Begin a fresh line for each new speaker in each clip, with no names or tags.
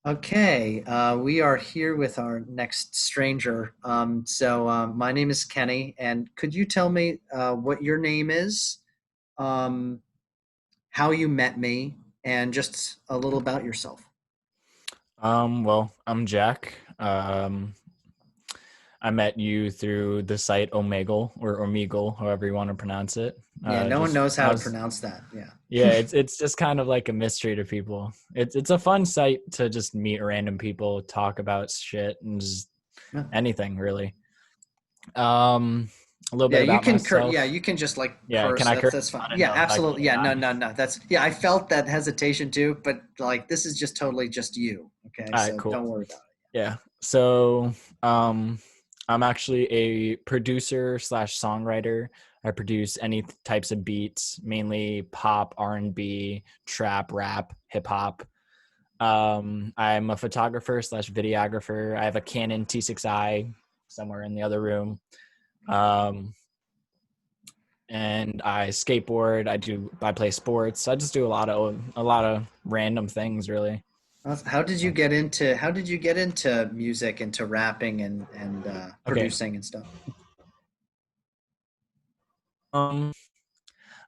Okay, we are here with our next stranger. My name is Kenny, and could you tell me what your name is, um, how you met me, and just a little about yourself?
Well, I'm Jack. I met you through the site Omegle or Omegle, however you want to pronounce it.
Yeah, no one
Just
knows how
I
to
was,
pronounce that. Yeah.
yeah, it's just kind of like a mystery to people. It's a fun site to just meet random people, talk about shit, and just
Yeah,
anything really. Um, a little
yeah,
bit
you
about
can cur
myself.
yeah, you can just like
Yeah, can
curse.
I curse?
That's fine.
I don't
Yeah,
know if I can
absolutely.
or
Yeah,
not.
no. That's yeah, I felt that hesitation too, but like this is just totally just you. Okay,
All right,
so
cool.
don't worry about
Yeah. So, um, I'm actually a producer slash songwriter. I produce any types of beats, mainly pop, R&B, trap, rap, hip hop. I'm a photographer slash videographer. I have a Canon T6i somewhere in the other room. Um, and I skateboard. I play sports. I just do a lot of random things, really.
How did you get into music, into rapping and
Okay.
producing and stuff?
Um,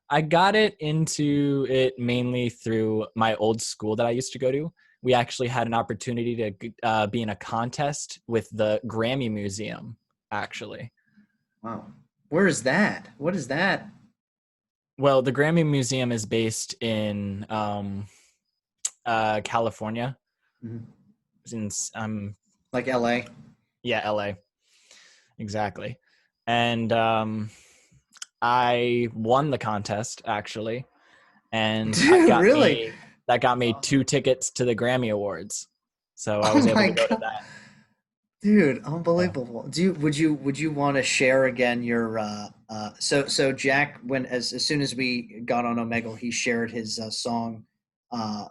I got it into it mainly through my old school that I used to go to. We actually had an opportunity to be in a contest with the Grammy Museum, actually.
Wow. Where is that? What is that?
Well, the Grammy Museum is based in California,
Mhm.
since
Like LA?
yeah, LA, exactly. And I won the contest actually, and
Dude, really?
that got me
Oh,
2 tickets to the Grammy Awards. So I was
oh
able
my
to go to
God.
that.
Dude,
Yeah.
unbelievable. Would you want to share again your so Jack, when as soon as we got on Omegle, he shared his song, uh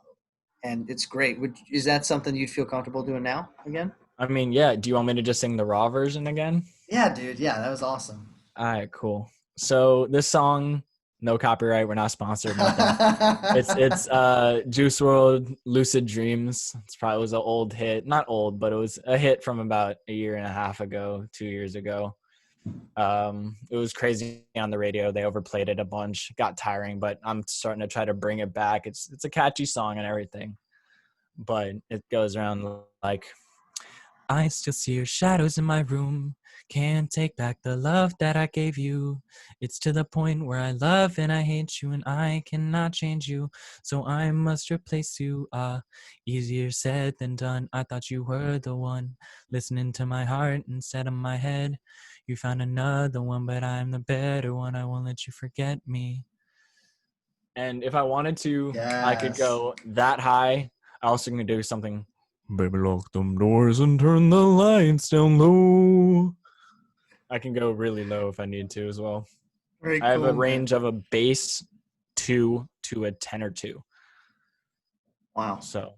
and it's great. Is that something you'd feel comfortable doing now again?
I mean, yeah. Do you want me to just sing the raw version again?
Yeah, dude. Yeah, that was awesome.
All right, cool. So this song, no copyright. We're not sponsored. Nothing. It's Juice World, Lucid Dreams. It's probably was an old hit. Not old, but it was a hit from about a year and a half ago, 2 years ago. It was crazy on the radio. They overplayed it a bunch. Got tiring, but I'm starting to try to bring it back. It's a catchy song and everything, but it goes around like, I still see your shadows in my room. Can't take back the love that I gave you. It's to the point where I love and I hate you, and I cannot change you. So I must replace you. Easier said than done. I thought you were the one, listening to my heart instead of my head. You found another one, but I'm the better one. I won't let you forget me. And if I wanted to, I could
Yes.
go that high. I also can do something. Baby, lock them doors and turn the lights down low. I can go really low if I need to as well.
Very
I have a
cool, man.
range of a bass two to a tenor two.
Wow.
So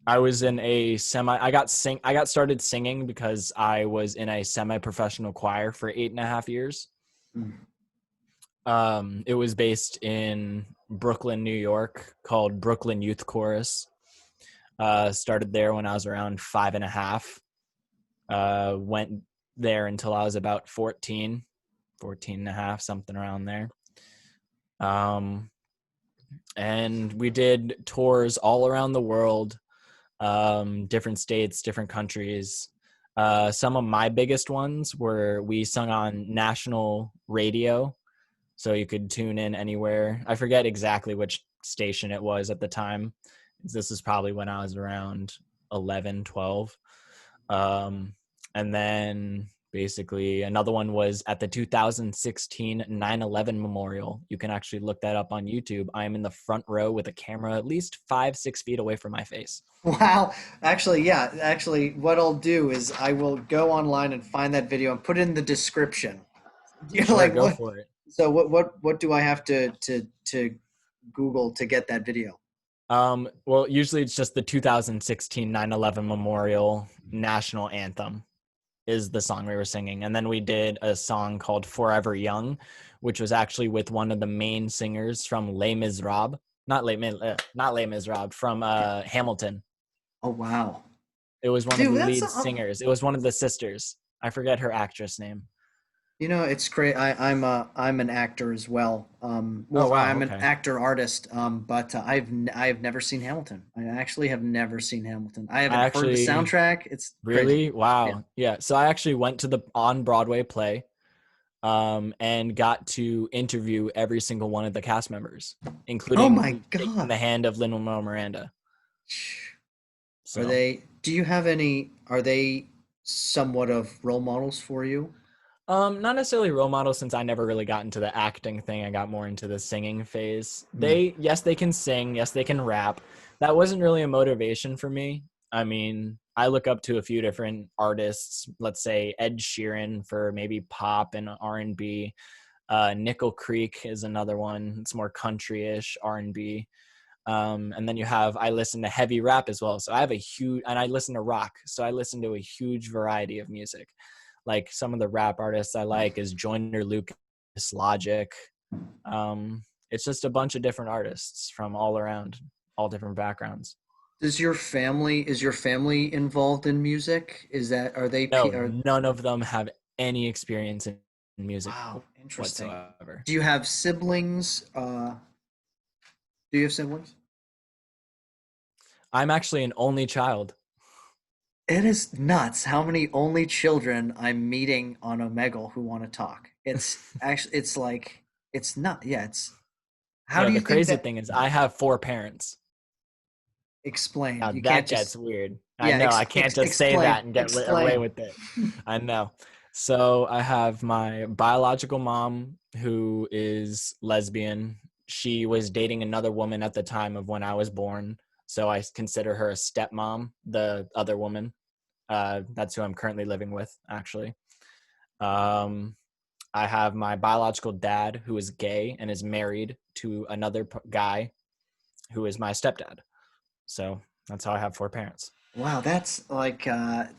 I was in a semi. I got started singing because I was in a semi-professional choir for 8.5 years.
Mm.
It was based in Brooklyn, New York, called Brooklyn Youth Chorus. Started there when I was around 5.5. Went there until I was about 14, 14 and a half, something around there. Um, and we did tours all around the world, different states, different countries. Some of my biggest ones were we sung on national radio, so you could tune in anywhere. I forget exactly which station it was at the time. This is probably when I was around 11, 12. And then basically another one was at the 2016 9/11 memorial. You can actually look that up on YouTube. I am in the front row with a camera at least 5, 6 feet away from my face.
Wow. Actually, yeah. Actually, what I'll do is I will go online and find that video and put it in the description. You're
Sure,
like,
go
what?
for it.
So what do I have to Google to get that video?
Well, usually it's just the 2016 9/11 memorial national anthem is the song we were singing. And then we did a song called Forever Young, which was actually with one of the main singers from Les Miserables. Not Les Miserables, from Hamilton.
Oh wow.
It was one of the
Dude, that's
lead singers. It was one of the sisters. I forget her actress name.
it's great. I'm an actor as well.
Oh
Well,
wow,
I'm an
okay.
actor artist. But I've never seen Hamilton. I actually have never seen Hamilton. I
I
haven't heard the
actually
soundtrack. It's crazy.
really
Yeah.
wow. Yeah. So I actually went to the on Broadway play and got to interview every single one of the cast members,
Oh my
including taking
God.
the hand of Lin-Manuel Miranda.
Are
So
they? Do you have any? Are they somewhat of role models for you?
not necessarily role models since I never really got into the acting thing. I got more into the singing phase.
Hmm.
Yes, they can sing. Yes, they can rap. That wasn't really a motivation for me. I mean, I look up to a few different artists. Let's say Ed Sheeran for maybe pop and R&B. Nickel Creek is another one. It's more country-ish R&B. And then I listen to heavy rap as well. So I have a huge, and I listen to rock. So I listen to a huge variety of music. Like some of the rap artists I like is Joyner Lucas, Logic. It's just a bunch of different artists from all around, all different backgrounds.
Is your family involved in music?
No,
Are
none of them have any experience in music
wow, interesting.
whatsoever.
Do you have siblings? Do you have siblings?
I'm actually an only child.
It is nuts how many only children I'm meeting on Omegle who want to talk. It's like, it's not, yeah, it's, how
Yeah,
do you
the
think
crazy
that,
thing is I have four parents.
explain?
Now
You can't
that gets
just,
weird. I
yeah,
know I can't just say
explain,
that and get away
explain.
with it. I know. So I have my biological mom who is lesbian. She was dating another woman at the time of when I was born. So I consider her a stepmom, the other woman. That's who I'm currently living with, actually. Um, I have my biological dad who is gay and is married to another guy who is my stepdad. So that's how I have four parents.
Wow, that's like, yeah,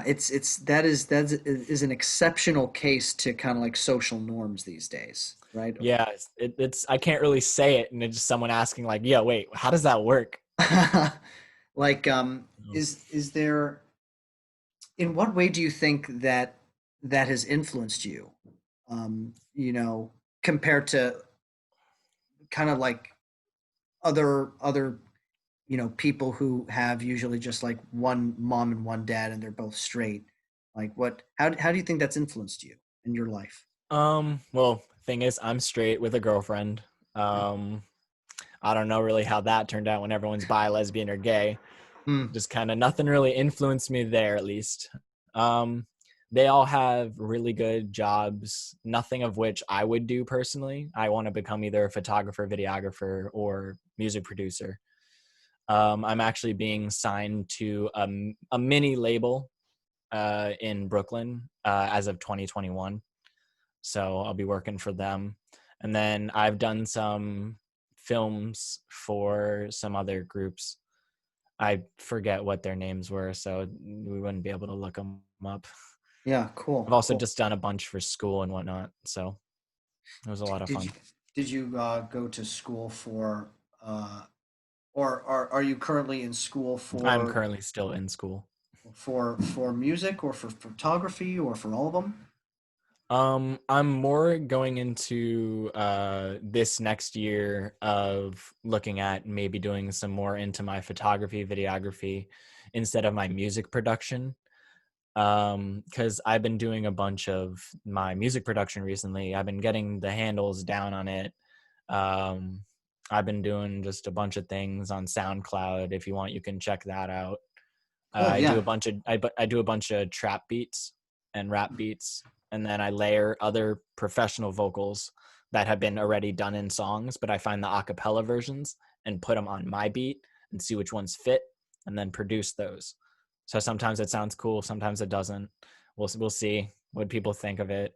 that is an exceptional case to kind of like social norms these days, right?
Yeah, it's I can't really say it, and it's just someone asking like, "Yeah, wait, how does that work?"
Like,
Oh.
is there, in what way do you think that that has influenced you? You know, compared to kind of like other people who have usually just like one mom and one dad and they're both straight. Like, how do you think that's influenced you in your life?
Well, thing is, I'm straight with a girlfriend. Um, I don't know really how that turned out when everyone's bi, lesbian, or gay.
Hmm.
Just kind of nothing really influenced me there, at least. Um, they all have really good jobs, nothing of which I would do personally. I want to become either a photographer, videographer, or music producer. I'm actually being signed to a mini label in Brooklyn as of 2021. So I'll be working for them. And then I've done some films for some other groups. I forget what their names were, so we wouldn't be able to look them up.
Yeah,
I've
cool,
also
cool.
just done a bunch for school and whatnot, so it was a lot of
Did you
fun.
go to school for or are you currently in school
I'm currently still in school.
for music or for photography or for all of them?
I'm more going into this next year of looking at maybe doing some more into my photography, videography instead of my music production. Because I've been doing a bunch of my music production recently. I've been getting the handles down on it. Um, I've been doing just a bunch of things on SoundCloud. If you want, you can check that out.
Cool, yeah.
I do a bunch of trap beats and rap beats, and then I layer other professional vocals that have been already done in songs, but I find the acapella versions and put them on my beat and see which ones fit, and then produce those. So sometimes it sounds cool, sometimes it doesn't. We'll see what people think of it.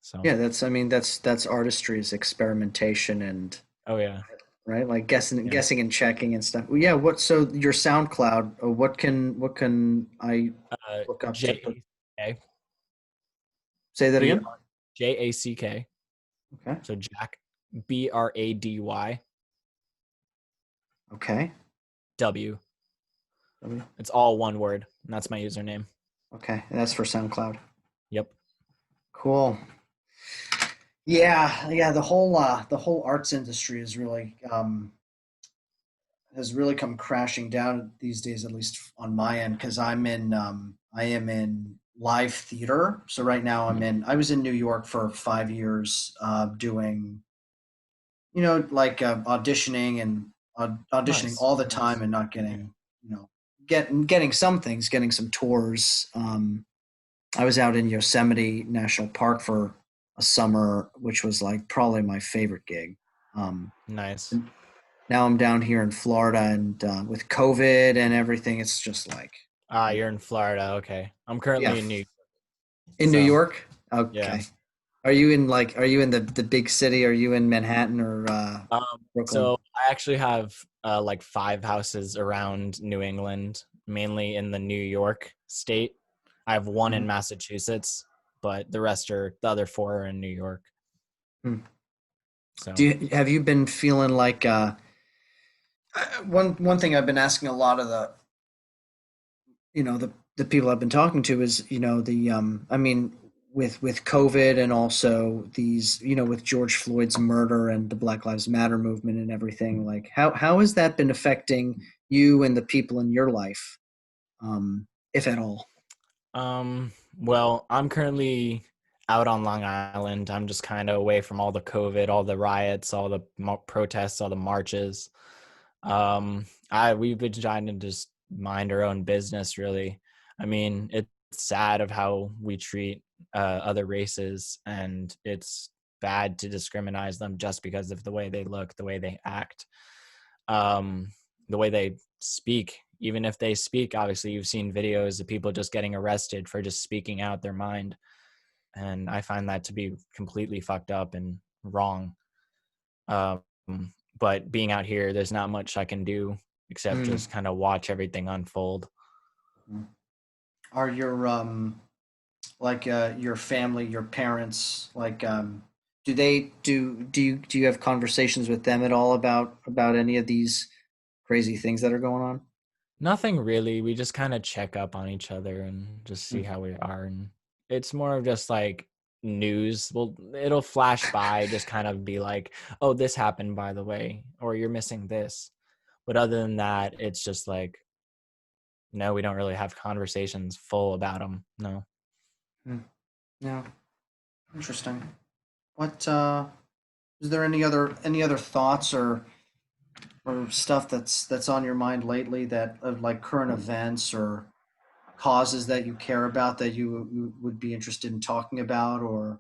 So
Yeah, that's, I mean, that's artistry, is experimentation and,
oh yeah,
right, like
yeah.
guessing and checking and stuff. Well, yeah, what, so your SoundCloud, what can I look up to put,
J A
say that
B
again?
R Jack.
Okay.
So Jack Brady
Okay.
W.
W.
It's all one word, and that's my username.
Okay, and that's for SoundCloud.
Yep.
Cool. Yeah, yeah. The whole arts industry has really come crashing down these days, at least on my end, because I am in live theater. So right now I was in New York for 5 years, doing like auditioning and auditioning
Nice.
all the time
Nice.
and not
Yeah.
getting getting some things, getting some tours. I was out in Yosemite National Park for a summer, which was like probably my favorite gig. Um,
Nice.
and now I'm down here in Florida, and with COVID and everything, it's just like,
Ah,
you know,
you're in Florida. Okay. I'm
yeah,
currently in New York.
in New
So,
York.
yeah.
Okay, are you in the big city? Are you in Manhattan or
So
Brooklyn?
I actually have like 5 houses around New England, mainly in the New York state. I have one in
Mhm.
Massachusetts, but the other four are in New York.
Hmm.
So,
Have you been feeling like one thing I've been asking a lot of the people I've been talking to is the I mean with COVID and also these with George Floyd's murder and the Black Lives Matter movement and everything, like how has that been affecting you and the people in your life, if at all?
well, I'm currently out on Long Island. I'm just kind of away from all the COVID, all the riots, all the protests, all the marches. I we've been trying to just mind our own business, really. I mean, it's sad of how we treat other races, and it's bad to discriminate them just because of the way they look, the way they act, um, the way they speak. Even if they speak, obviously, you've seen videos of people just getting arrested for just speaking out their mind, and I find that to be completely fucked up and wrong. Um, but being out here, there's not much I can do except
Mm.
just kind of watch everything unfold.
Are your like your family, your parents, like do you have conversations with them at all about any of these crazy things that are going on?
Nothing really. We just kind of check up on each other and just see
Mm.
how we are. And it's more of just like news. Well, it'll flash by, just kind of be like, oh, this happened, by the way, or you're missing this. But other than that, it's just like, no, we don't really have conversations full about them. No.
Mm. Yeah, interesting. What is there any other thoughts or stuff that's on your mind lately, that of like current events or causes that you care about, that you would be interested in talking about, or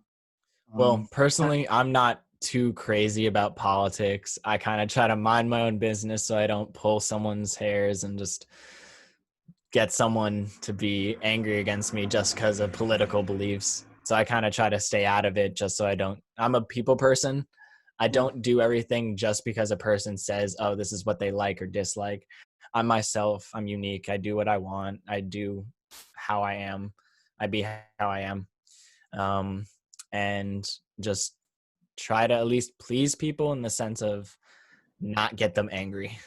Well,
uh,
personally, I'm not too crazy about politics. I kind of try to mind my own business so I don't pull someone's hairs and just get someone to be angry against me just because of political beliefs. So I kind of try to stay out of it just so I don't. I'm a people person. I
mm,
don't do everything just because a person says, oh, this is what they like or dislike. I'm myself. I'm unique. I do what I want. I do how I am. I be how I am. Um, and just try to at least please people in the sense of not get them angry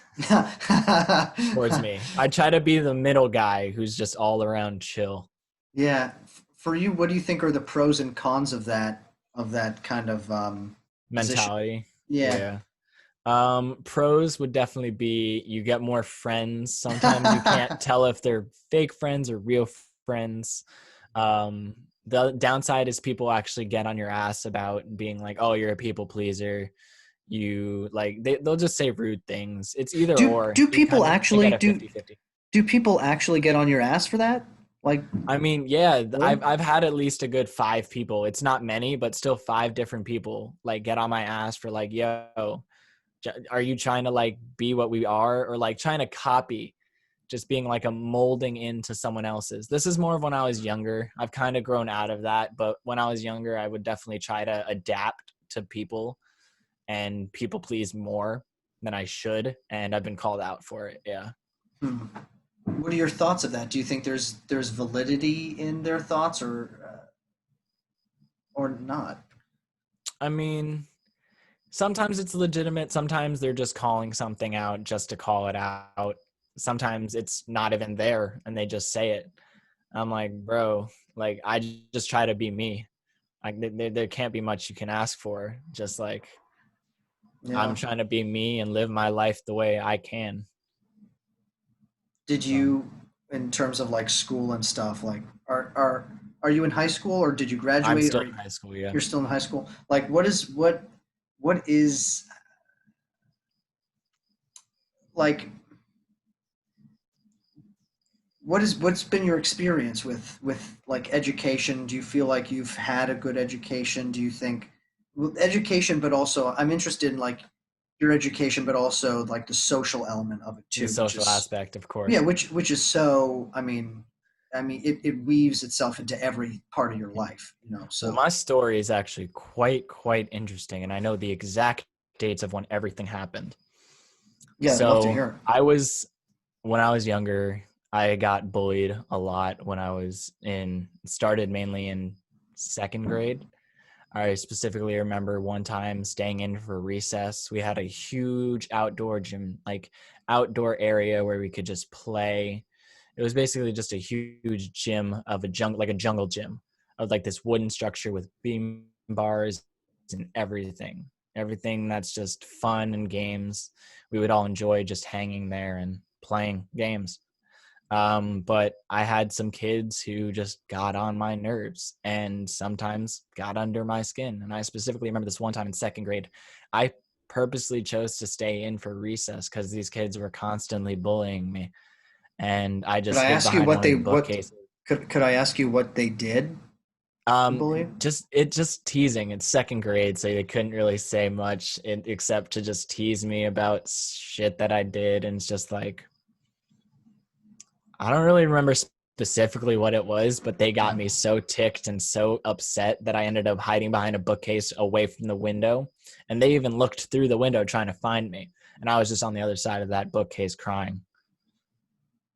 towards me. I try to be the middle guy who's just all around chill
yeah. For you, what do you think are the pros and cons of that kind of position?
mentality.
Yeah.
Yeah. Pros would definitely be you get more friends. Sometimes you can't tell if they're fake friends or real friends. Um, the downside is people actually get on your ass about being like, oh, you're a people pleaser. You like they'll just say rude things. It's either or.
Do
You
people
kind of
actually
get a 50-50.
do people actually get on your ass for that? Like,
I mean, yeah,
really?
I've had at least a good 5 people. It's not many, but still 5 different people like get on my ass for like, yo, are you trying to like be what we are, or like trying to copy, just being like a molding into someone else's. This is more of when I was younger. I've kind of grown out of that, but when I was younger, I would definitely try to adapt to people and people please more than I should, and I've been called out for it. Yeah.
Hmm. What are your thoughts of that? Do you think there's validity in their thoughts, or not?
I mean, sometimes it's legitimate, sometimes they're just calling something out just to call it out. sometimes it's not even there and they just say it. I'm like, bro, like I just try to be me. Like there can't be much you can ask for. Just like I'm
Yeah.
trying to be me and live my life the way I can.
Did
So
you, in terms of like school and stuff, like are you in high school or did you
I'm
graduate
still
or
in high school. Yeah.
you're still in high school? Like what is like what's been your experience with like education? Do you feel like you've had a good education? Do you think well, education, but also I'm interested in like your education, but also like the social element of it
The
too, which
social
is
aspect, of
yeah,
course.
which is so it weaves itself into every part of your life, you know.
Well,
So
my story is actually quite interesting, and I know the exact dates of when everything happened.
yeah, I'd love to
So
hear
when I was younger, I got bullied a lot when I was in, started mainly in second grade. I specifically remember one time staying in for recess. We had a huge outdoor gym, like outdoor area where we could just play. It was basically just a huge gym of like a jungle gym of like this wooden structure with beam bars and everything. Everything that's just fun and games. We would all enjoy just hanging there and playing games. But I had some kids who just got on my nerves and sometimes got under my skin. And I specifically remember this one time in second grade. I purposely chose to stay in for recess because these kids were constantly bullying me. And I
could
just
I
hid
ask you
behind
what
one of
they
the
what
bookcases.
could I ask you what they did to bully you?
Just teasing. It's second grade, so they couldn't really say much except to just tease me about shit that I did. And it's just like, I don't really remember specifically what it was, but they got
Yeah.
me so ticked and so upset that I ended up hiding behind a bookcase away from the window. And they even looked through the window trying to find me. And I was just on the other side of that bookcase crying.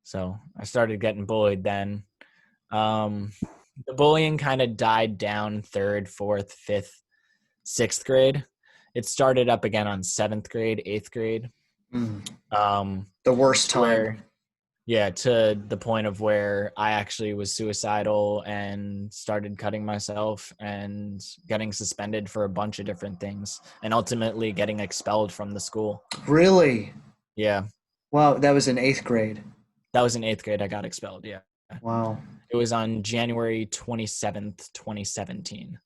So I started getting bullied then. Um, the bullying kind of died down third, fourth, fifth, sixth grade. It started up again on seventh grade, eighth grade.
Mm,
Um,
the worst
to
time.
where Yeah, to the point of where I actually was suicidal and started cutting myself and getting suspended for a bunch of different things and ultimately getting expelled from the school.
Really?
Yeah,
Wow, that was in eighth grade.
that was in eighth grade. I got expelled. Yeah.
Wow.
It was on January 27th, 2017.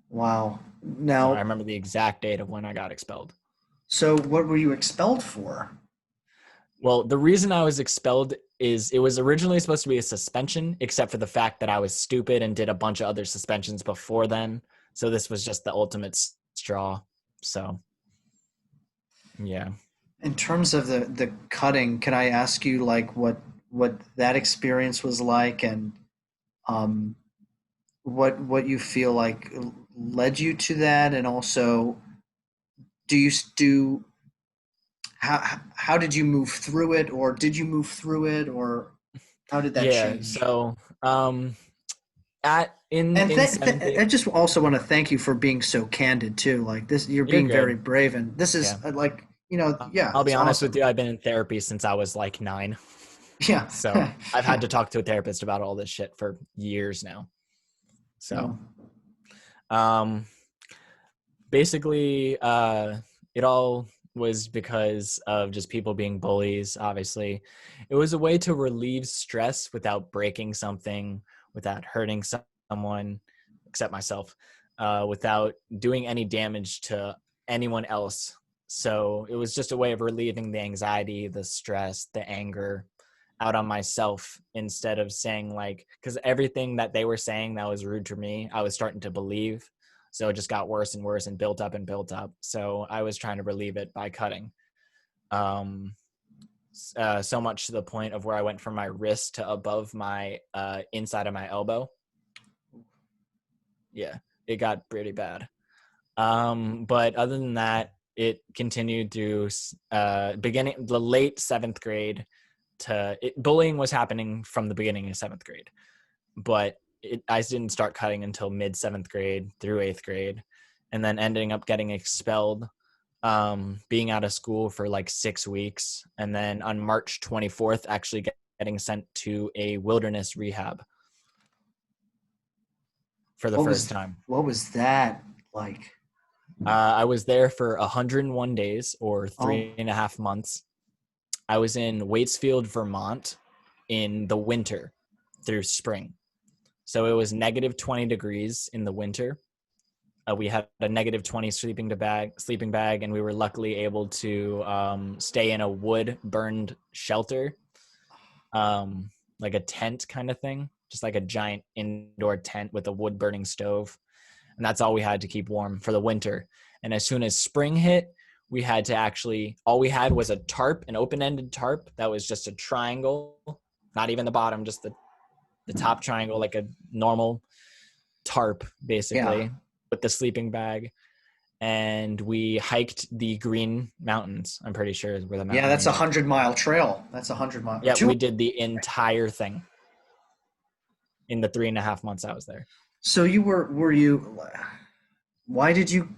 Wow.
So I
Now,
remember the exact date of when I got expelled.
so what were you expelled for?
Well, the reason I was expelled is it was originally supposed to be a suspension, except for the fact that I was stupid and did a bunch of other suspensions before then. So this was just the ultimate straw. So yeah,
In terms of the cutting, can I ask you like what that experience was like and um what you feel like led you to that and also do you do how did you move through it or did you move through it or how did that
yeah.
change?
So at
And
in seventh,
I
eighth,
just also want to thank you for being so candid too. Like this, you're
you're
being very
good.
brave, and this is
Yeah,
like you know, yeah,
I'll be
it's
honest with
awesome.
you. I've been in therapy since I was like 9,
Yeah,
so I've had
yeah,
to talk to a therapist about all this shit for years now.
yeah.
So um, basically it all was because of just people being bullies. Obviously it was a way to relieve stress without breaking something, without hurting someone except myself, without doing any damage to anyone else. So it was just a way of relieving the anxiety, the stress, the anger out on myself, instead of saying like, because everything that they were saying that was rude to me I was starting to believe. So it just got worse and worse and built up and built up. So I was trying to relieve it by cutting. Um, so much to the point of where I went from my wrist to above my inside of my elbow. Yeah, it got pretty bad. But other than that, it continued through beginning the late seventh grade bullying was happening from the beginning of seventh grade, but I didn't start cutting until mid seventh grade through eighth grade, and then ending up getting expelled being out of school for like 6 weeks. And then on March 24th, actually getting sent to a wilderness rehab for the
What
first
was
time.
what was that like?
I was there for 101 days or
Oh,
3.5 months. I was in Waitsfield, Vermont in the winter through spring. So it was negative 20 degrees in the winter. We had a negative 20 sleeping bag, and we were luckily able to stay in a wood burned shelter, um, like a tent kind of thing, just like a giant indoor tent with a wood burning stove. And that's all we had to keep warm for the winter. And as soon as spring hit, we had to actually, all we had was a tarp, an open ended tarp that was just a triangle, not even the bottom, just the top triangle, like a normal tarp,
yeah.
basically, with the sleeping bag. And we hiked the Green Mountains. I'm pretty sure is where the
Yeah,
mountain
that's a
name is.
100-mile trail. That's a 100 mile or
Yeah,
two.
we did the entire thing in the 3.5 months I was there.
So were you why did you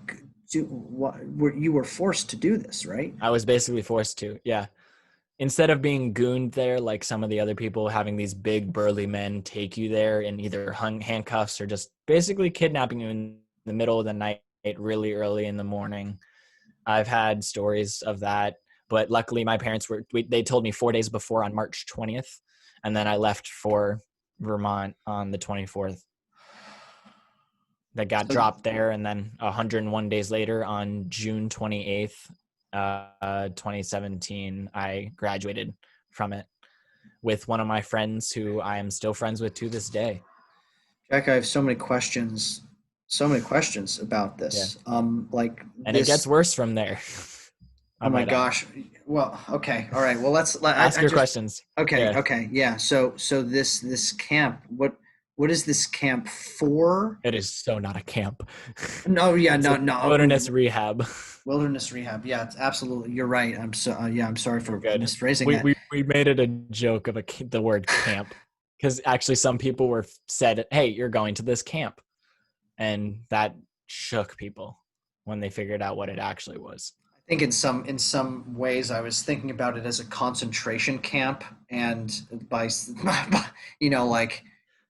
do what were you were forced to do this, right?
I was basically forced to. Yeah. Instead of being gooned there like some of the other people, having these big burly men take you there in either handcuffs or just basically kidnapping you in the middle of the night really early in the morning. I've had stories of that, but luckily my parents they told me 4 days before on March 20th, and then I left for Vermont on the 24th. That got
So
dropped there, and then 101 days later on June 28th, 2017, I graduated from it with one of my friends who I am still friends with to this day.
Jack, I have so many questions about
Yeah.
this. Like
And it gets
this.
worse from there. I
Oh my
might add.
gosh. Well, okay, all right. Well,
Ask
I
your
just.
questions.
Okay,
Yeah.
okay, yeah. So this camp. What is this camp for?
It is so not a camp.
No, yeah,
It's a
no.
wilderness rehab.
Wilderness rehab. Yeah, it's absolutely. You're right. Yeah, I'm sorry
You're
for
good.
misphrasing
We
that.
we we made it a joke of the word camp because actually some people were said, "Hey, you're going to this camp," and that shook people when they figured out what it actually was.
I think in some ways I was thinking about it as a concentration camp, and by like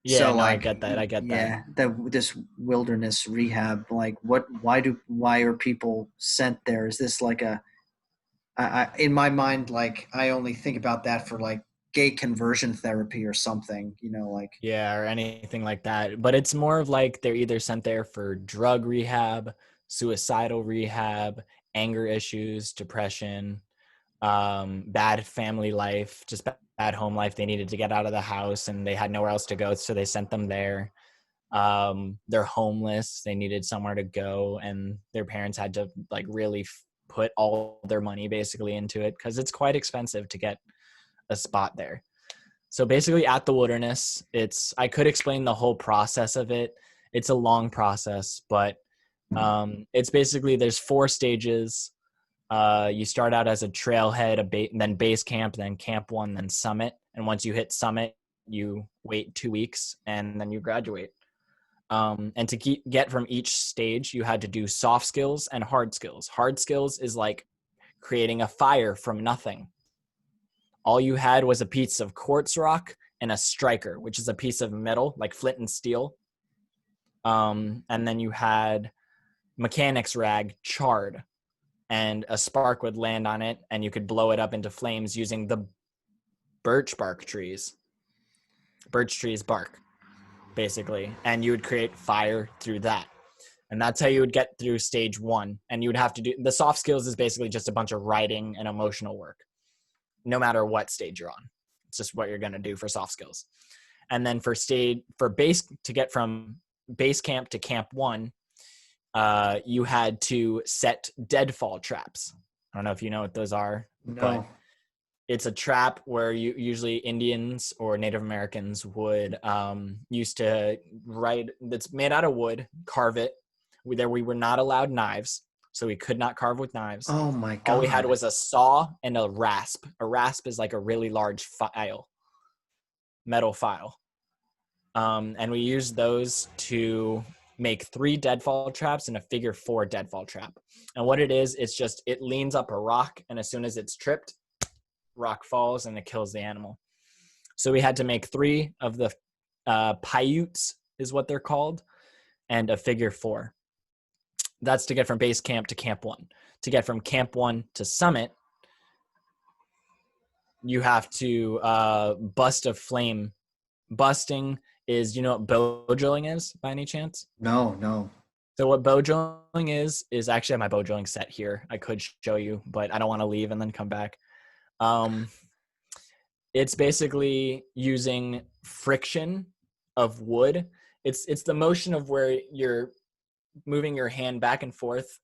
Yeah,
so
no, I
like
get that. I get that.
yeah, this wilderness rehab, like why are people sent there? Is this like in my mind, like I only think about that for like gay conversion therapy or something, like
Yeah, or anything like that. But it's more of like they're either sent there for drug rehab, suicidal rehab, anger issues, depression, bad family life, just bad home life. They needed to get out of the house and they had nowhere else to go, so they sent them there. They're homeless. They needed somewhere to go, and their parents had to like really put all their money basically into it because it's quite expensive to get a spot there. So basically, at the wilderness, I could explain the whole process of it. It's a long process, but it's basically there's 4 stages. You start out as a trailhead, then base camp, then camp one, then summit. And once you hit summit, you wait 2 weeks and then you graduate. And to get from each stage, you had to do soft skills and hard skills. Hard skills is like creating a fire from nothing. All you had was a piece of quartz rock and a striker, which is a piece of metal, like flint and steel. And then you had mechanics rag charred, and a spark would land on it, and you could blow it up into flames using the birch trees bark, basically. And you would create fire through that. And that's how you would get through stage one. And you would have to do the soft skills is basically just a bunch of writing and emotional work, no matter what stage you're on. It's just what you're going to do for soft skills. And then for base to get from base camp to camp one, you had to set deadfall traps. I don't know if you know what those are, but
no.
it's a trap where you usually Indians or Native Americans would used to write. That's made out of wood, carve it. We were not allowed knives, so we could not carve with knives.
Oh my
All we had
God.
was a saw and a rasp. A rasp is like a really large metal file. And we used those to make 3 deadfall traps and a figure 4 deadfall trap. And what it is, it's just, it leans up a rock, and as soon as it's tripped, rock falls and it kills the animal. So we had to make 3 of the Paiutes is what they're called, and a figure 4. That's to get from base camp to camp 1. To get from camp 1 to summit, you have to bust a flame. Busting is, you know what bow drilling is by any chance?
No, no.
So what bow drilling is actually I have my bow drilling set here. I could show you, but I don't want to leave and then come back. It's basically using friction of wood. It's the motion of where you're moving your hand back and forth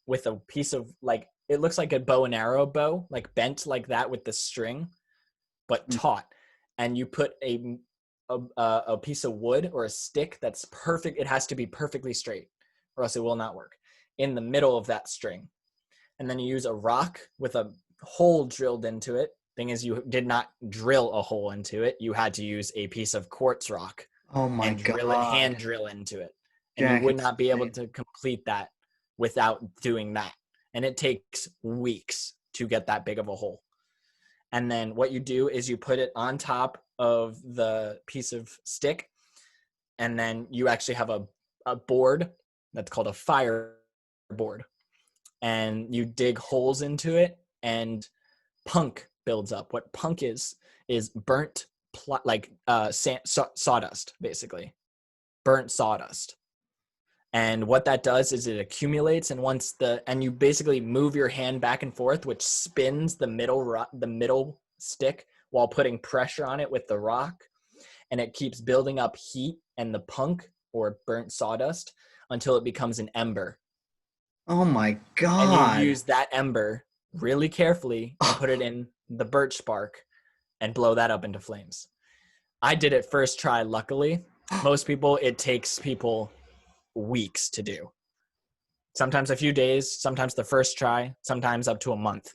with a piece of, like, it looks like a bow and arrow bow, like bent like that with the string, but taut. And you put a piece of wood or a stick that's perfect. It has to be perfectly straight or else it will not work, in the middle of that string. And then you use a rock with a hole drilled into it. Thing is, you did not drill a hole into it. You had to use a piece of quartz rock
Oh my
and drill it, hand
God.
drill into it. And you
Jack,
would
it's
not be able
insane.
to complete that without doing that. And it takes weeks to get that big of a hole. And then what you do is you put it on top of the piece of stick, and then you actually have a board that's called a fire board. And you dig holes into it, and punk builds up. What punk is burnt sawdust, basically burnt sawdust. And what that does is it accumulates, and and you basically move your hand back and forth, which spins the middle stick while putting pressure on it with the rock, and it keeps building up heat and the punk or burnt sawdust until it becomes an ember.
Oh my
And you
God.
use that ember really carefully and put it in the birch bark and blow that up into flames. I did it first try, luckily. Most people, it takes people weeks to do. Sometimes a few days, sometimes the first try, sometimes up to a month.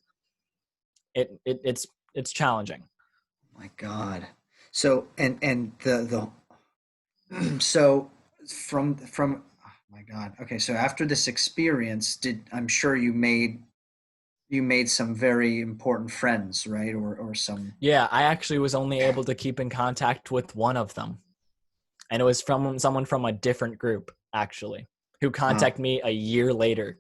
It's challenging.
My God. So and the so from oh my God. Okay, so after this experience, I'm sure you made some very important friends, right? Or some.
Yeah, I actually was only able to keep in contact with one of them. And it was from someone from a different group, actually, who
Wow.
contacted me a year later.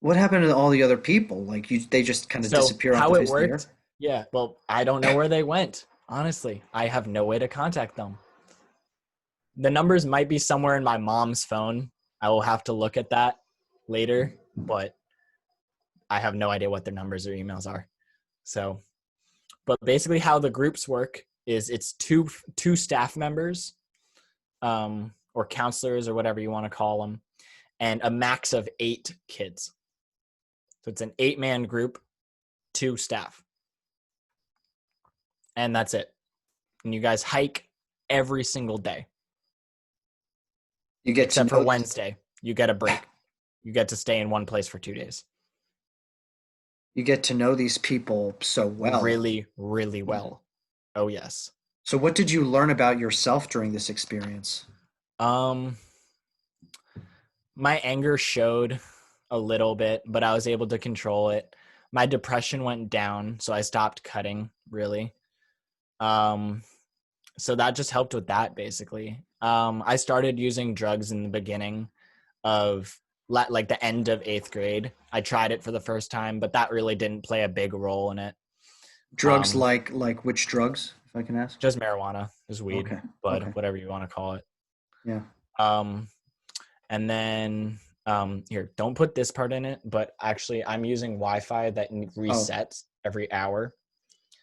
What happened to all the other people? Like they just kind of
So
disappear off the
how it
face of the earth?
worked, yeah, well, I don't know where they went. Honestly, I have no way to contact them. The numbers might be somewhere in my mom's phone. I will have to look at that later, but I have no idea what their numbers or emails are. So, but basically how the groups work is it's two staff members, or counselors or whatever you want to call them, and a max of 8 kids. So it's an 8-man group, 2 staff, and that's it. And you guys hike every single day,
You get to
except for
know these.
Wednesday. You get a break. You get to stay in one place for 2 days.
You get to know these people so well.
Really, really well. Oh yes.
So what did you learn about yourself during this experience?
Um, my anger showed a little bit, but I was able to control it. My depression went down, so I stopped cutting, really. Um, so that just helped with that, basically. I started using drugs in the beginning of like the end of 8th grade. I tried it for the first time, but that really didn't play a big role in it.
Drugs
Um,
like which drugs, if I can ask?
just marijuana is weed,
Okay.
bud,
Okay.
whatever you want to call it.
Yeah.
Um, and then here, don't put this part in it, but actually I'm using Wi-Fi that
Oh,
resets every hour.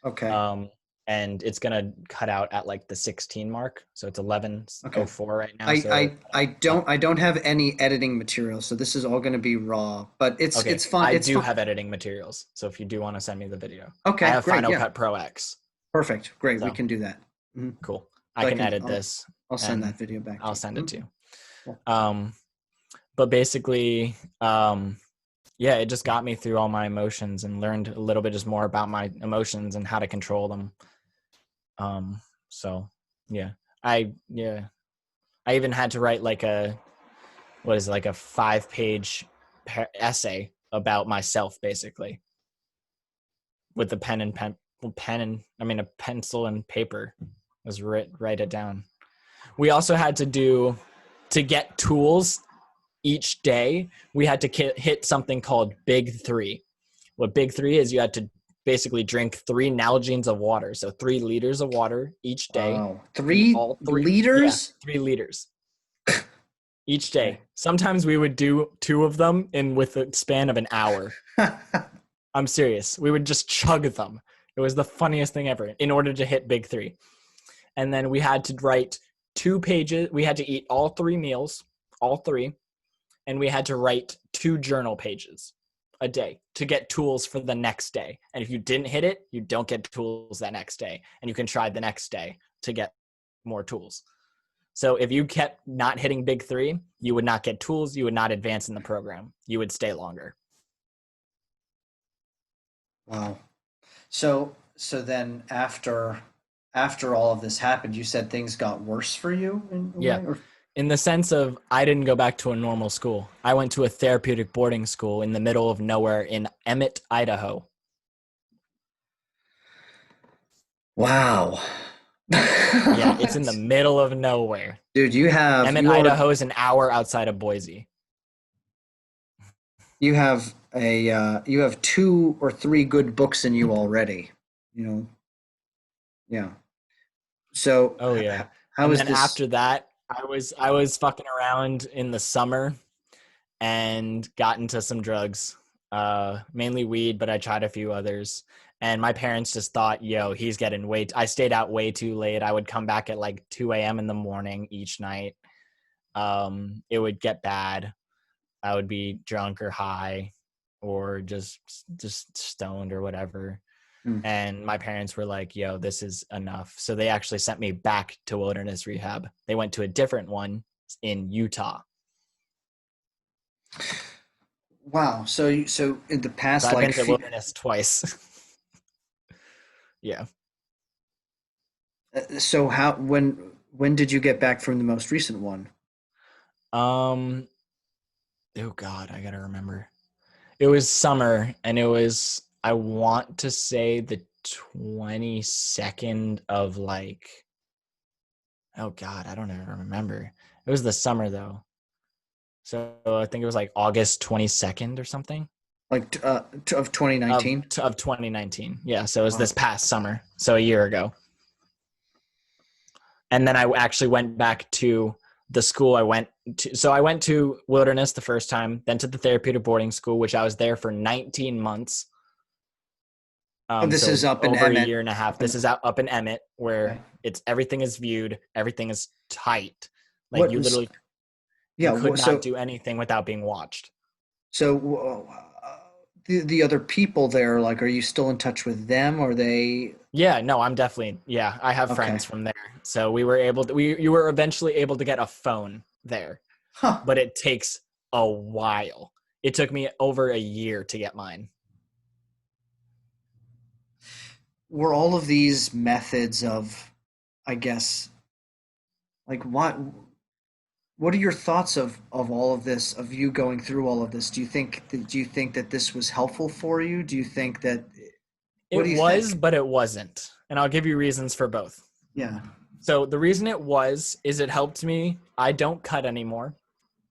okay.
Um, and it's gonna cut out at like the 16 mark, so it's
Okay.
11:04 right now.
I
So
I I don't have any editing material, so this is all going to be raw, but it's
okay,
it's fun.
I
It's
do
fun.
have editing materials. So if you do want to send me the video, I
Okay,
have
great.
Final
Yeah.
Cut Pro X.
Perfect. Great. We
So
can do that.
cool. I
So
can edit
I'll
this
send
and
that video back to
I'll
you.
send it to you.
Cool.
Um, but basically, yeah, it just got me through all my emotions and learned a little bit just more about my emotions and how to control them. So yeah, I I even had to write like a 5-page essay about myself, basically, with a a pencil and paper. Was write it down. We also had to get tools each day. We had to hit something called Big Three. What Big Three is, you had to basically drink 3 Nalgene's of water, so 3 liters of water each day.
Wow.
Eat
Three
all three. Yeah,
liters?
3 liters each
Okay.
day. Sometimes we would do 2 of them in with a span of an hour. I'm serious. We would just chug them. It was the funniest thing ever in order to hit Big Three. And then we had to write 2 pages. We had to eat all 3 meals, all 3, and we had to write 2 journal pages a day to get tools for the next day. And if you didn't hit it, you don't get tools that next day. And you can try the next day to get more tools. So if you kept not hitting Big Three, you would not get tools. You would not advance in the program. You would stay longer.
Wow. So then after all of this happened, you said things got worse for you in a
Yeah.
way, or
In the sense of, I didn't go back to a normal school. I went to a therapeutic boarding school in the middle of nowhere in Emmett, Idaho.
wow.
Yeah, it's in the middle of nowhere.
Dude,
Emmett, Idaho is an hour outside of Boise.
you have 2 or 3 good books in you already. You know, yeah. So
Oh yeah.
how
And
is
then
this?
after that, I was fucking around in the summer and got into some drugs. Mainly weed, but I tried a few others. And my parents just thought, yo, he's getting I stayed out way too late. I would come back at like 2 a.m. in the morning each night. It would get bad. I would be drunk or high or just stoned or whatever.
Hmm.
And my parents were like, yo, this is enough. So they actually sent me back to wilderness rehab. They went to a different one in Utah.
Wow. So in the
So
past,
I've
like,
been to wilderness twice. Yeah.
so how when did you get back from the most recent one?
Um, oh God, I gotta remember. It was summer and it was, I want to say, the 22nd of like, oh God, I don't even remember. It was the summer though. So I think it was like August 22nd or something
Like of 2019?
of 2019. Yeah, so it was
Wow.
this past summer, so a year ago. And then I actually went back to the school I went to. So I went to Wilderness the first time, then to the therapeutic boarding school, which I was there for 19 months.
And this is
So
up in
over a
Emmett.
year and a half.
Up in
This is out up in Emmett,
Okay.
where it's everything is viewed, everything is tight. Like
What
you
was
literally, you
yeah,
could not do anything without being watched.
the other people there, like, are you still in touch with them? Are they
Yeah, no, I'm definitely, yeah, I have
okay?
friends from there. So we were able to, you were eventually able to get a phone there,
Huh.
but it takes a while. It took me over a year to get mine.
Were all of these methods of, I guess, like, what are your thoughts of all of this, of you going through all of this? Do you think that this was helpful for you? Do you think that what
It
do you
was,
think?
but it wasn't. And I'll give you reasons for both.
Yeah.
So the reason it was is it helped me. I don't cut anymore.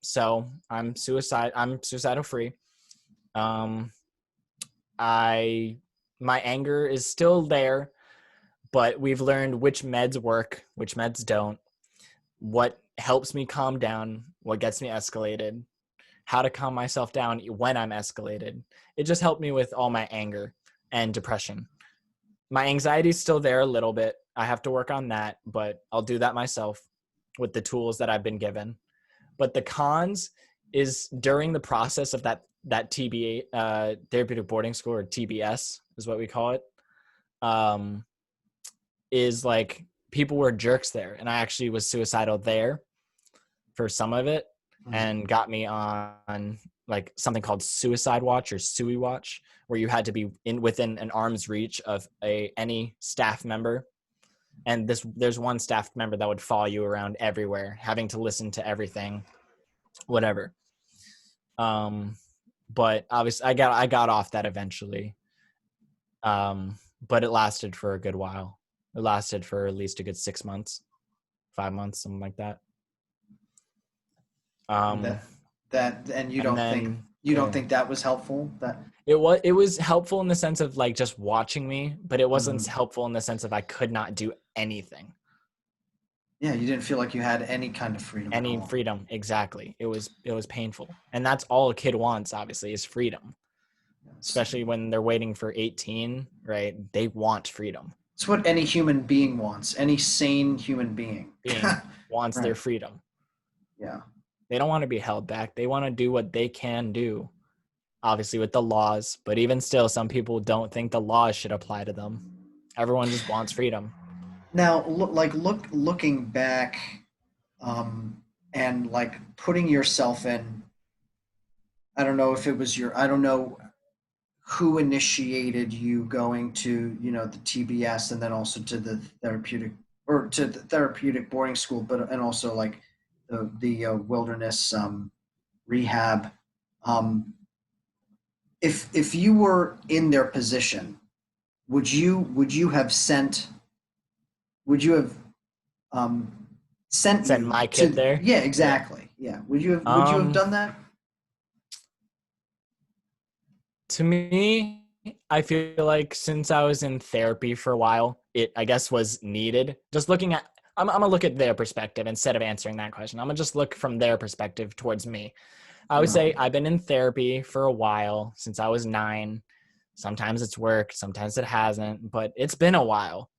So I'm suicidal free. Um I my anger is still there, but we've learned which meds work, which meds don't, what helps me calm down, what gets me escalated, how to calm myself down when I'm escalated. It just helped me with all my anger and depression. My anxiety is still there a little bit. I have to work on that, but I'll do that myself with the tools that I've been given. But the cons is during the process of that TBA, therapeutic boarding school, or TBS is what we call it. Um, is like people were jerks there, and I actually was suicidal there for some of it,
Mm.
and got me on like something called suicide watch or sui watch, where you had to be in within an arm's reach of any staff member And there's one staff member that would follow you around everywhere, having to listen to everything, whatever. Um, but obviously, I got off that eventually. But it lasted for a good while. It lasted for at least a good 6 months, 5 months, something like that.
And
Um,
that and
and then
you
go
don't
ahead.
think that was helpful? That
It was helpful in the sense of like just watching me, but it wasn't
Mhm.
helpful in the sense of I could not do anything,
Yeah, you didn't feel like you had any kind of freedom at
any
all.
freedom. Exactly. It was painful, and that's all a kid wants. Obviously, is freedom,
It's,
especially when they're waiting for 18. Right? They want freedom.
it's what any human being wants, any sane human being.
Being wants their
Right.
freedom.
Yeah.
They don't want to be held back. They want to do what they can do, obviously with the laws, but even still, some people don't think the laws should apply to them. Everyone just wants freedom.
Now, looking back, and like putting yourself in. I don't know if it was your. I don't know who initiated you going to the TBS and then also to the therapeutic or to the therapeutic boarding school, but and also like the wilderness rehab. Um, if you were in their position, would you have sent would you have um, sent
Send
me
my kid
to
there.
yeah
Yeah.
exactly yeah would you have
Um,
done that?
to me, I feel like since I was in therapy for a while, it I guess was needed. Just looking at, I'm gonna look at their perspective instead of answering that question. I'm gonna just look from their perspective towards me. I would
Yeah.
say I've been in therapy for a while since I was 9. Sometimes it's worked, sometimes it hasn't, but it's been a while.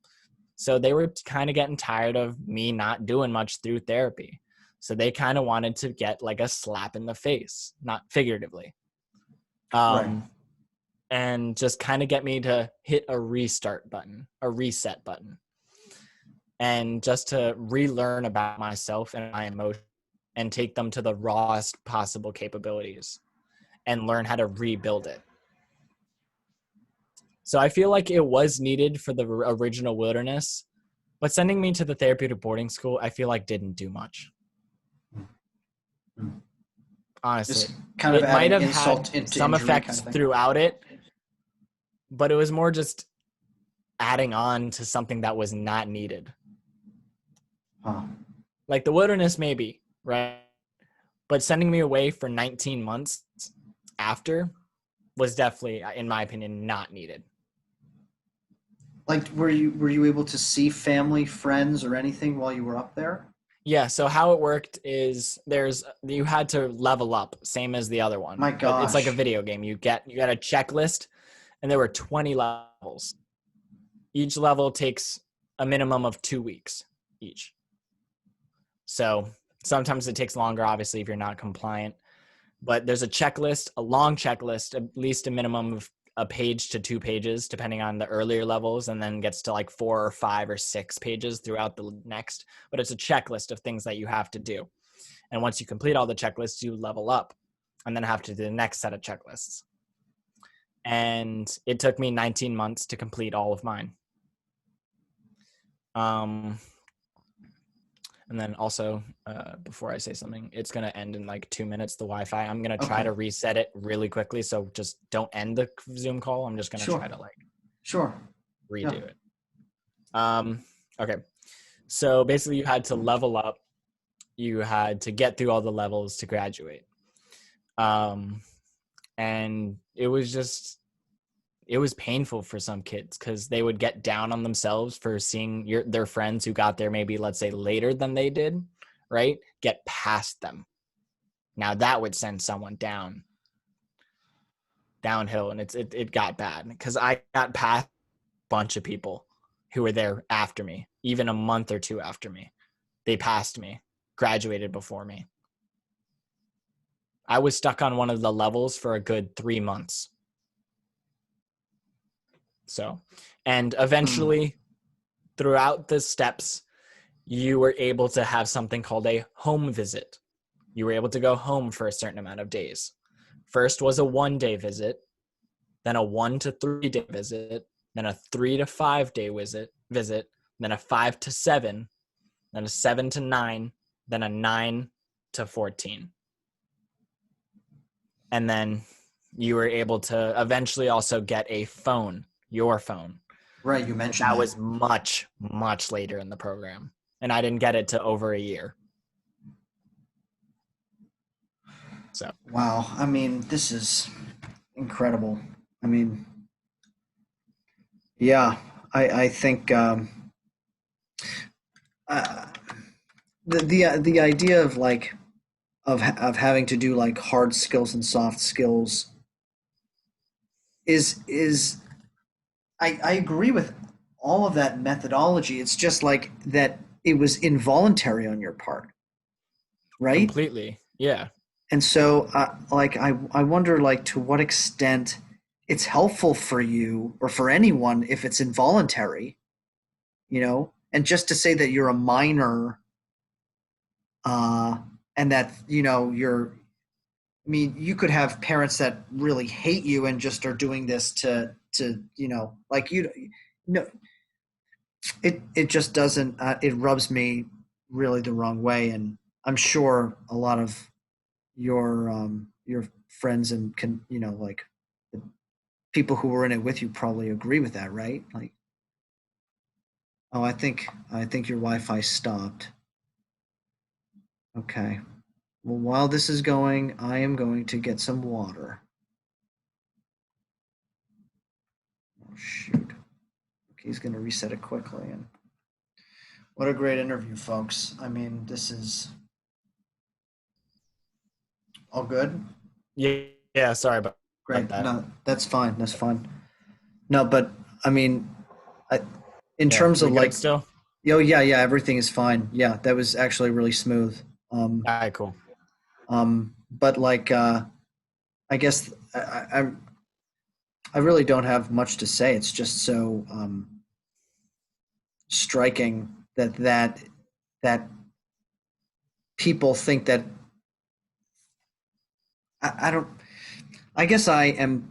So they were kind of getting tired of me not doing much through therapy. So they kind of wanted to get like a slap in the face, not figuratively.
Right.
Um, and just kind of get me to hit a restart button, a reset button, and just to relearn about myself and my emotions and take them to the rawest possible capabilities and learn how to rebuild it. So I feel like it was needed for the original wilderness, but sending me to the therapeutic boarding school, I feel like didn't do much.
Mm.
Honestly,
Just kind of
it might
adding
have had
insult into
some
injury kind
effects
of thing.
throughout it, but it was more just adding on to something that was not needed.
Huh.
Like the wilderness, maybe, right? But sending me away for 19 months after was definitely, in my opinion, not needed.
Like, were you able to see family, friends, or anything while you were up there?
Yeah, so how it worked is you had to level up, same as the other one,
My
but it's like a
gosh.
video game. You got a checklist, and there were 20 levels. Each level takes a minimum of 2 weeks each. So sometimes it takes longer, obviously, if you're not compliant. But there's a checklist, a long checklist, at least a minimum of a page to 2 pages, depending on the earlier levels, and then gets to like 4 or 5 or 6 pages throughout the next. But it's a checklist of things that you have to do. And once you complete all the checklists, you level up and then have to do the next set of checklists. And it took me 19 months to complete all of mine. Um, And then also, before I say something, it's going to end in like 2 minutes, the Wi-Fi. I'm going to try
Okay.
to reset it really quickly. So just don't end the Zoom call. I'm just going to
Sure.
try to like
Sure.
redo
Yeah.
it. Okay. So basically you had to level up. You had to get through all the levels to graduate. Um, and it was painful for some kids because they would get down on themselves for seeing their friends who got there maybe, let's say, later than they did, right? Get past them. Now that would send someone downhill, and it got bad because I got past a bunch of people who were there after me, even a month or two after me. They passed me, graduated before me. I was stuck on one of the levels for a good 3 months. So, and
Mm.
eventually, throughout the steps, you were able to have something called a home visit. You were able to go home for a certain amount of days. First was a 1 day visit, then a 1 to 3 day visit, then a 3 to 5 day visit, then a 5 to 7, then a 7 to 9, then a 9 to 14. And then you were able to eventually also get a phone, your phone.
Right, you
But
mentioned
that
that.
was much, much later in the program. And I didn't get it to over a year. So
Wow. I mean, this is incredible. I mean, yeah, I think uh, the idea of like of having to do like hard skills and soft skills is I agree with all of that methodology. It's just like that it was involuntary on your part, right?
completely. Yeah.
And so like I wonder like to what extent it's helpful for you or for anyone if it's involuntary, you know? And just to say that you're a minor uh and that, you know, you're I mean, you could have parents that really hate you and just are doing this to you know, like you no, it just doesn't. It rubs me really the wrong way, and I'm sure a lot of your friends and can you know like the people who were in it with you probably agree with that, right? Like, oh, I think your Wi-Fi stopped. Okay. Well, while this is going, I am going to get some water. Oh shoot. Okay, he's going to reset it quickly. And what a great interview, folks. I mean, this is all good.
Yeah. Yeah. Sorry about
Great.
that.
No, that's fine. That's fine. No, but I mean, I, in
Yeah.
terms of
We good
like,
still?
oh yeah, yeah, everything is fine. Yeah, that was actually really smooth.
All right, cool.
But like, I guess I really don't have much to say. It's just so striking that people think that I don't. I guess I am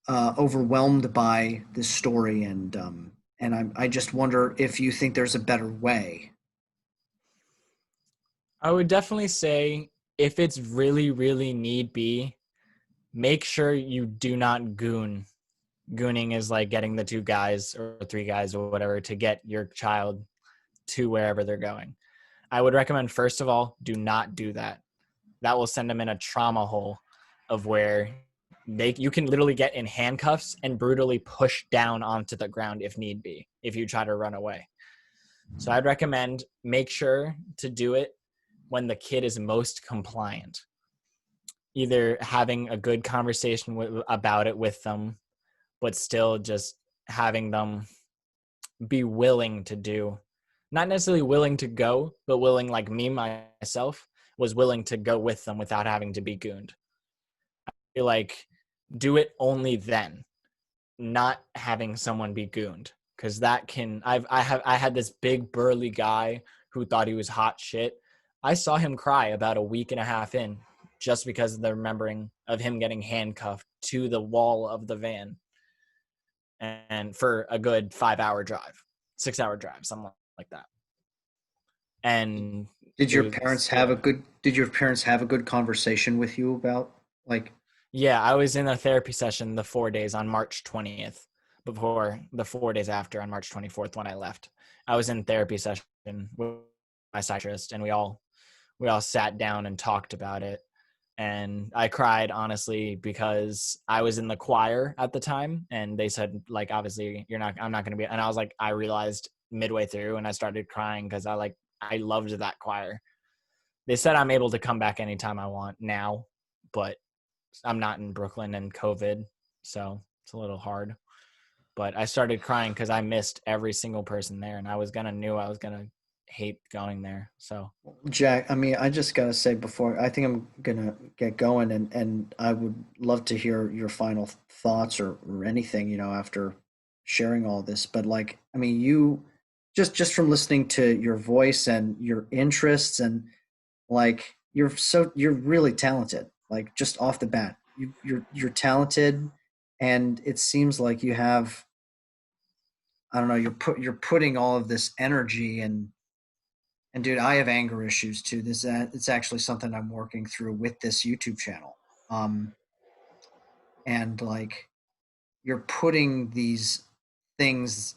overwhelmed by this story, and I just wonder if you think there's a better way.
I would definitely say if it's really, really need be, make sure you do not goon. Gooning is like getting the two guys or three guys or whatever to get your child to wherever they're going. I would recommend, first of all, do not do that. That will send them in a trauma hole of where you can literally get in handcuffs and brutally push down onto the ground if need be, if you try to run away. So I'd recommend make sure to do it when the kid is most compliant. Either having a good conversation about it with them, but still just having them be willing to do, not necessarily willing to go, but willing, like me myself was willing to go with them without having to be gooned. I feel like do it only then, not having someone be gooned, because that can I had this big burly guy who thought he was hot shit. I saw him cry about a week and a half in just because of the remembering of him getting handcuffed to the wall of the van and for a good 5 hour drive, 6 hour drive, something like that. And
Did
it
your
was,
parents have a
yeah.
good did your parents have a good conversation with you about like
Yeah, I was in a therapy session the 4 days on March 20th, before the 4 days after on March 24th when I left. I was in therapy session with my psychiatrist, and we all sat down and talked about it. And I cried honestly because I was in the choir at the time, and they said, like, obviously I'm not gonna be, and I was like, I realized midway through, and I started crying because I loved that choir. They said I'm able to come back anytime I want now, but I'm not in Brooklyn and COVID, so it's a little hard. But I started crying because I missed every single person there, and I was gonna hate going there. So
Jack, I mean, I just gotta say before I think I'm gonna get going and I would love to hear your final thoughts or anything, you know, after sharing all this. But like, I mean, you just from listening to your voice and your interests and like you're really talented. Like just off the bat. You're talented and it seems like you have I don't know, you're putting all of this energy and dude, I have anger issues too. It's actually something I'm working through with this YouTube channel. Um, and like you're putting these things,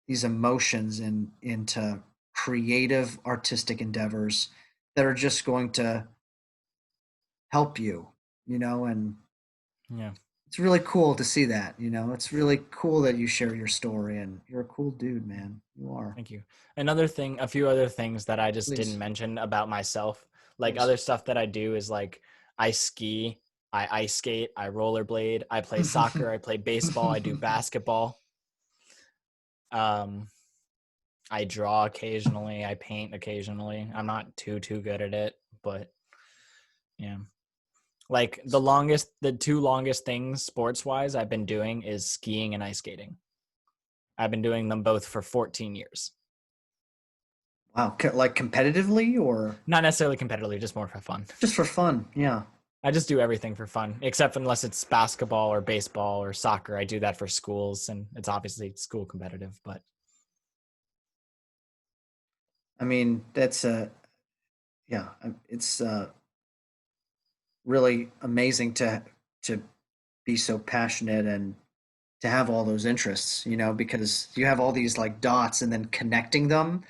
these emotions into creative artistic endeavors that are just going to help you, and
Yeah.
it's really cool to see that, it's really cool that you share your story, and you're a cool dude, man. You are.
Thank you. Another thing, a few other things that I just didn't
Please,
mention about myself, like
please.
other stuff that I do is like I ski, I ice skate, I rollerblade, I play soccer, I play baseball, I do basketball. Um, I draw occasionally, I paint occasionally. I'm not too good at it, but yeah. Like the two longest things sports wise I've been doing is skiing and ice skating. I've been doing them both for 14 years.
Wow, like competitively or
Not necessarily competitively, just more for fun.
just for fun? Yeah.
I just do everything for fun, except unless it's basketball or baseball or soccer. I do that for schools, and it's obviously school competitive. But
I mean, that's yeah, it's really amazing to be so passionate and to have all those interests, because you have all these like dots and then connecting them,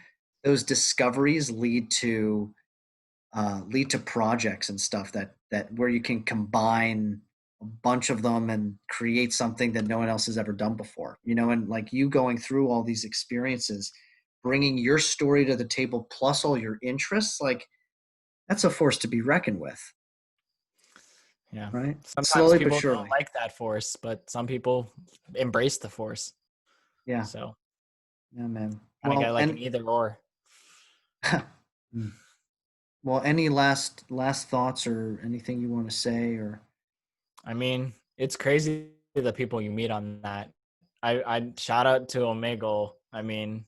those discoveries lead to projects and stuff that where you can combine a bunch of them and create something that no one else has ever done before, and like you going through all these experiences, bringing your story to the table plus all your interests, like that's a force to be reckoned with,
yeah,
right?
sometimes
Slowly but
people don't
surely.
like that force, but some people embrace the force.
Yeah.
So
Yeah, man.
kind of
Well,
got like an
and
either or.
Mm. Well, any last thoughts or anything you want to say or
I mean, it's crazy the people you meet on that. I shout out to Omegle. I mean,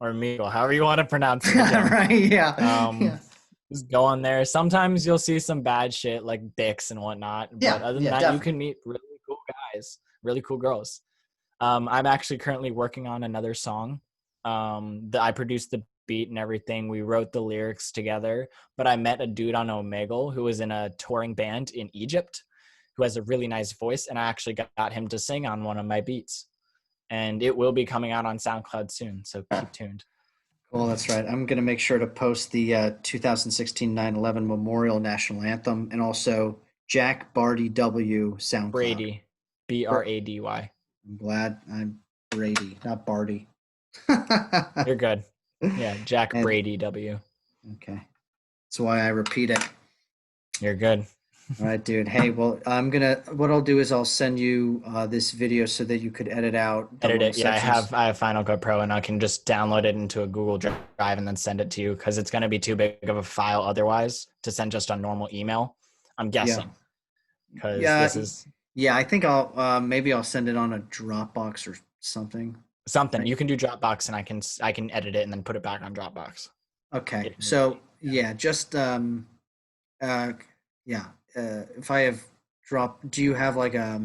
or Omegle, however you want to pronounce it again.
right? Yeah.
Um,
Yeah.
just go on there. Sometimes you'll see some bad shit like dicks and whatnot, but
Yeah.
other than
Yeah,
that, you can
definitely.
meet really cool guys, really cool girls. I'm actually currently working on another song. That I produced the beat and everything. We wrote the lyrics together, but I met a dude on Omegle who was in a touring band in Egypt, who has a really nice voice, and I actually got him to sing on one of my beats. And it will be coming out on SoundCloud soon, so keep tuned.
Cool, that's right. I'm going to make sure to post the 2016 9/11 Memorial National Anthem and also Jack Barty W SoundCloud.
Brady, Brady.
I'm glad I'm Brady, not Barty.
You're good. Yeah, Jack
And
Brady W.
okay, that's why I repeat it.
You're good.
All right, dude. Hey, well, what I'll do is I'll send you this video so that you could edit out the
Edit
little
it. Yeah,
sections.
I have Final Cut Pro, and I can just download it into a Google Drive and then send it to you because it's going to be too big of a file otherwise to send just on normal email. I'm
Yeah.
guessing because
Yeah.
this is
Yeah, I think maybe I'll send it on a Dropbox or something.
something
Right.
you can do Dropbox, and I can edit it and then put it back on Dropbox
Okay.
if need
So,
be. Yeah,
yeah, just uh yeah, if I have do you have like
I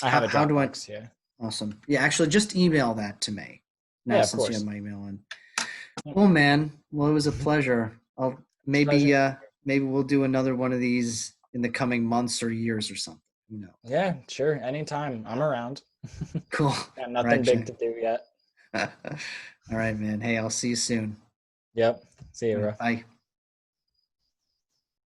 have a
how do I
Dropbox. Yeah,
awesome. Yeah, actually just email that to me. Now
yeah, of
since you have
course.
my email in.
Yeah.
Cool, man. Well, it was a pleasure. I'll
It's a pleasure.
maybe we'll do another one of these in the coming months or years or something. Who knows?
Yeah, sure. Anytime. I'm around.
Cool.
Got
All right,
nothing big
Jack.
to do yet.
All right, man. Hey, I'll see you soon.
Yep. See you,
All
bro.
right, bye.